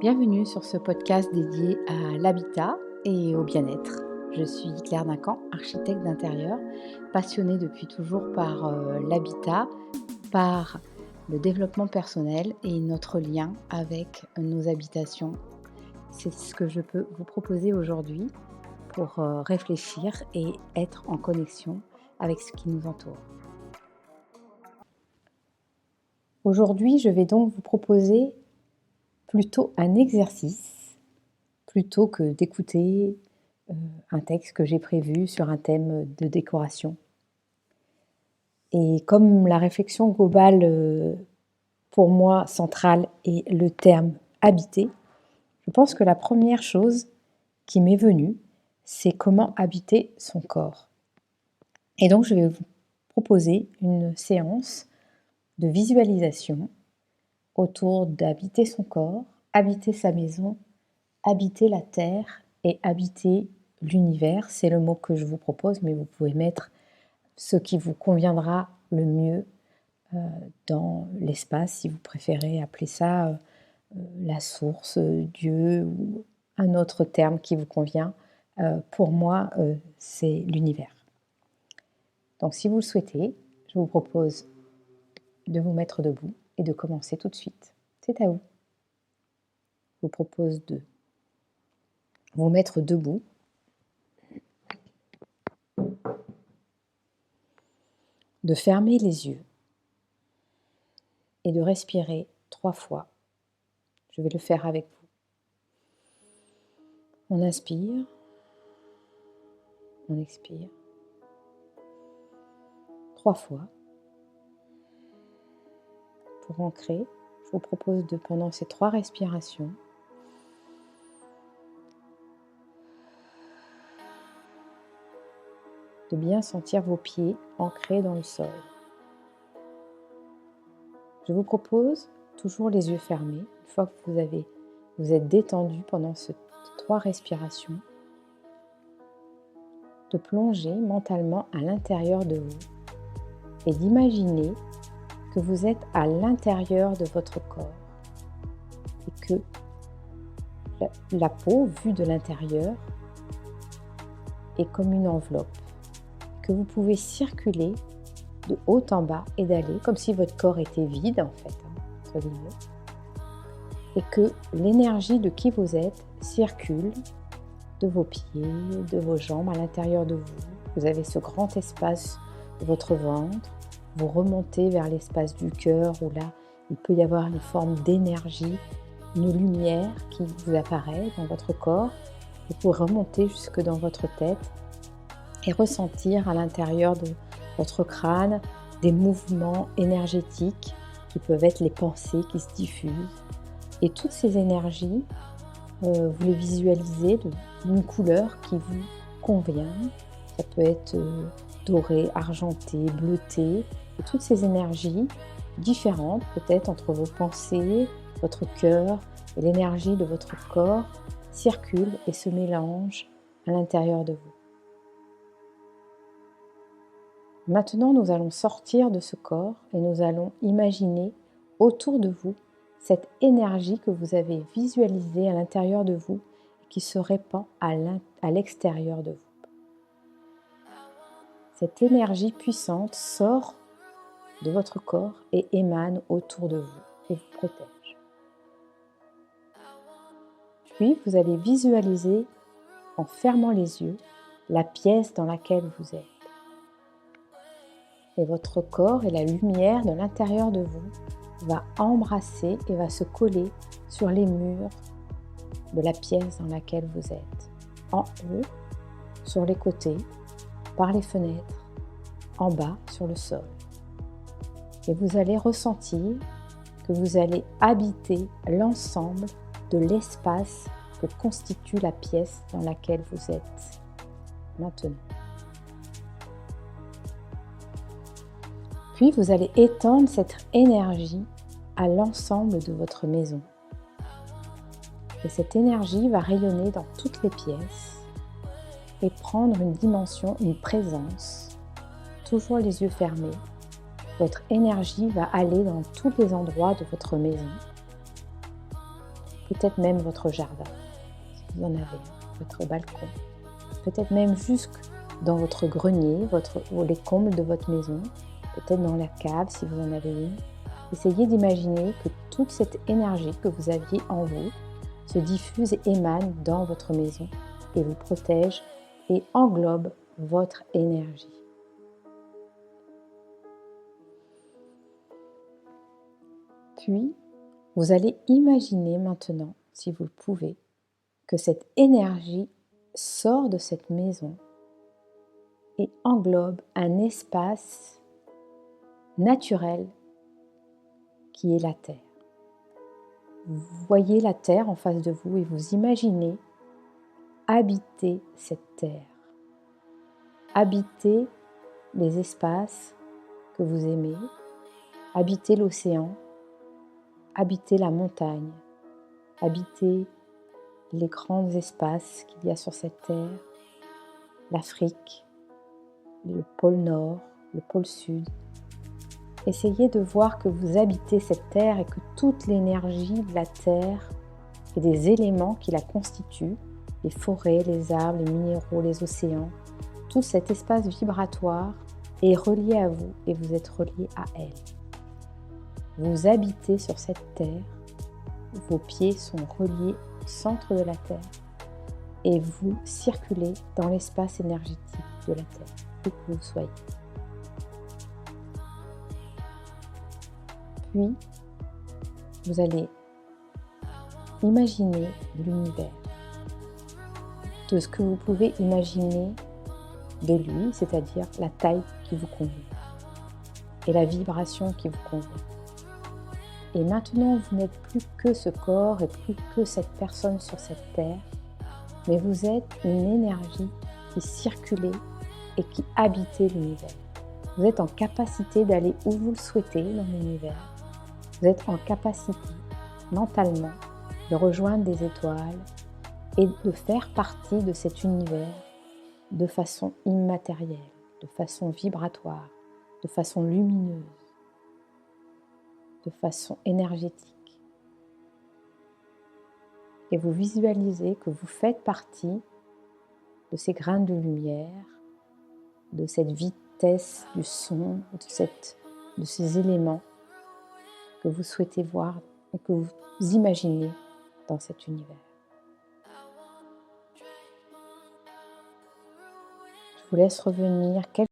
Bienvenue sur ce podcast dédié à l'habitat et au bien-être. Je suis Claire Duncan, architecte d'intérieur, passionnée depuis toujours par l'habitat, par le développement personnel et notre lien avec nos habitations. C'est ce que je peux vous proposer aujourd'hui pour réfléchir et être en connexion avec ce qui nous entoure. Aujourd'hui, je vais donc vous proposer plutôt un exercice, plutôt que d'écouter un texte que j'ai prévu sur un thème de décoration. Et comme la réflexion globale, pour moi, centrale est le terme habiter, je pense que la première chose qui m'est venue, c'est comment habiter son corps. Et donc, je vais vous proposer une séance de visualisation autour d'habiter son corps, habiter sa maison, habiter la terre et habiter l'univers. C'est le mot que je vous propose, mais vous pouvez mettre ce qui vous conviendra le mieux dans l'espace, si vous préférez appeler ça la source, Dieu ou un autre terme qui vous convient. Pour moi, c'est l'univers. Donc si vous le souhaitez, je vous propose de vous mettre debout et de commencer tout de suite. C'est à vous. Je vous propose de vous mettre debout, de fermer les yeux et de respirer 3 fois. Je vais le faire avec vous. On inspire, on expire 3 fois. Pour ancrer, je vous propose de, pendant ces 3 respirations, de bien sentir vos pieds ancrés dans le sol. Je vous propose, toujours les yeux fermés, une fois que vous êtes détendu pendant ces 3 respirations, de plonger mentalement à l'intérieur de vous et d'imaginer que vous êtes à l'intérieur de votre corps et que la peau, vue de l'intérieur, est comme une enveloppe, que vous pouvez circuler de haut en bas et d'aller, comme si votre corps était vide en fait, entre guillemets, et que l'énergie de qui vous êtes circule de vos pieds, de vos jambes à l'intérieur de vous. Vous avez ce grand espace de votre ventre, vous remontez vers l'espace du cœur où là, il peut y avoir une forme d'énergie, une lumière qui vous apparaît dans votre corps. Vous pouvez remonter jusque dans votre tête et ressentir à l'intérieur de votre crâne des mouvements énergétiques qui peuvent être les pensées qui se diffusent. Et toutes ces énergies, vous les visualisez d'une couleur qui vous convient. Ça peut être doré, argenté, bleuté. Et toutes ces énergies différentes, peut-être entre vos pensées, votre cœur et l'énergie de votre corps, circulent et se mélangent à l'intérieur de vous. Maintenant, nous allons sortir de ce corps et nous allons imaginer autour de vous cette énergie que vous avez visualisée à l'intérieur de vous et qui se répand à l'extérieur de vous. Cette énergie puissante sort de votre corps et émane autour de vous et vous protège. Puis, vous allez visualiser, en fermant les yeux, la pièce dans laquelle vous êtes. Et votre corps et la lumière de l'intérieur de vous va embrasser et va se coller sur les murs de la pièce dans laquelle vous êtes. En haut, sur les côtés, par les fenêtres, en bas, sur le sol. Et vous allez ressentir que vous allez habiter l'ensemble de l'espace que constitue la pièce dans laquelle vous êtes maintenant. Puis vous allez étendre cette énergie à l'ensemble de votre maison. Et cette énergie va rayonner dans toutes les pièces et prendre une dimension, une présence, toujours les yeux fermés. Votre énergie va aller dans tous les endroits de votre maison. peut-être même votre jardin, si vous en avez un, votre balcon, peut-être même jusque dans votre grenier, ou les combles de votre maison, peut-être dans la cave si vous en avez une. Essayez d'imaginer que toute cette énergie que vous aviez en vous se diffuse et émane dans votre maison et vous protège et englobe votre énergie. Puis, vous allez imaginer maintenant, si vous le pouvez, que cette énergie sort de cette maison et englobe un espace naturel qui est la Terre. Vous voyez la Terre en face de vous et vous imaginez habiter cette Terre. Habiter les espaces que vous aimez, habiter l'océan, habiter la montagne, habiter les grands espaces qu'il y a sur cette Terre, l'Afrique, le pôle Nord, le pôle Sud. Essayez de voir que vous habitez cette Terre et que toute l'énergie de la Terre et des éléments qui la constituent, les forêts, les arbres, les minéraux, les océans, tout cet espace vibratoire est relié à vous et vous êtes relié à elle. Vous habitez sur cette Terre, vos pieds sont reliés au centre de la Terre et vous circulez dans l'espace énergétique de la Terre, où que vous soyez. Puis, vous allez imaginer l'univers, de ce que vous pouvez imaginer de lui, c'est-à-dire la taille qui vous convient et la vibration qui vous convient. Et maintenant, vous n'êtes plus que ce corps et plus que cette personne sur cette terre, mais vous êtes une énergie qui circulait et qui habitait l'univers. Vous êtes en capacité d'aller où vous le souhaitez dans l'univers. Vous êtes en capacité, mentalement, de rejoindre des étoiles et de faire partie de cet univers de façon immatérielle, de façon vibratoire, de façon lumineuse, de façon énergétique. Et vous visualisez que vous faites partie de ces grains de lumière, de cette vitesse du son, de ces éléments que vous souhaitez voir et que vous imaginez dans cet univers. Je vous laisse revenir quelques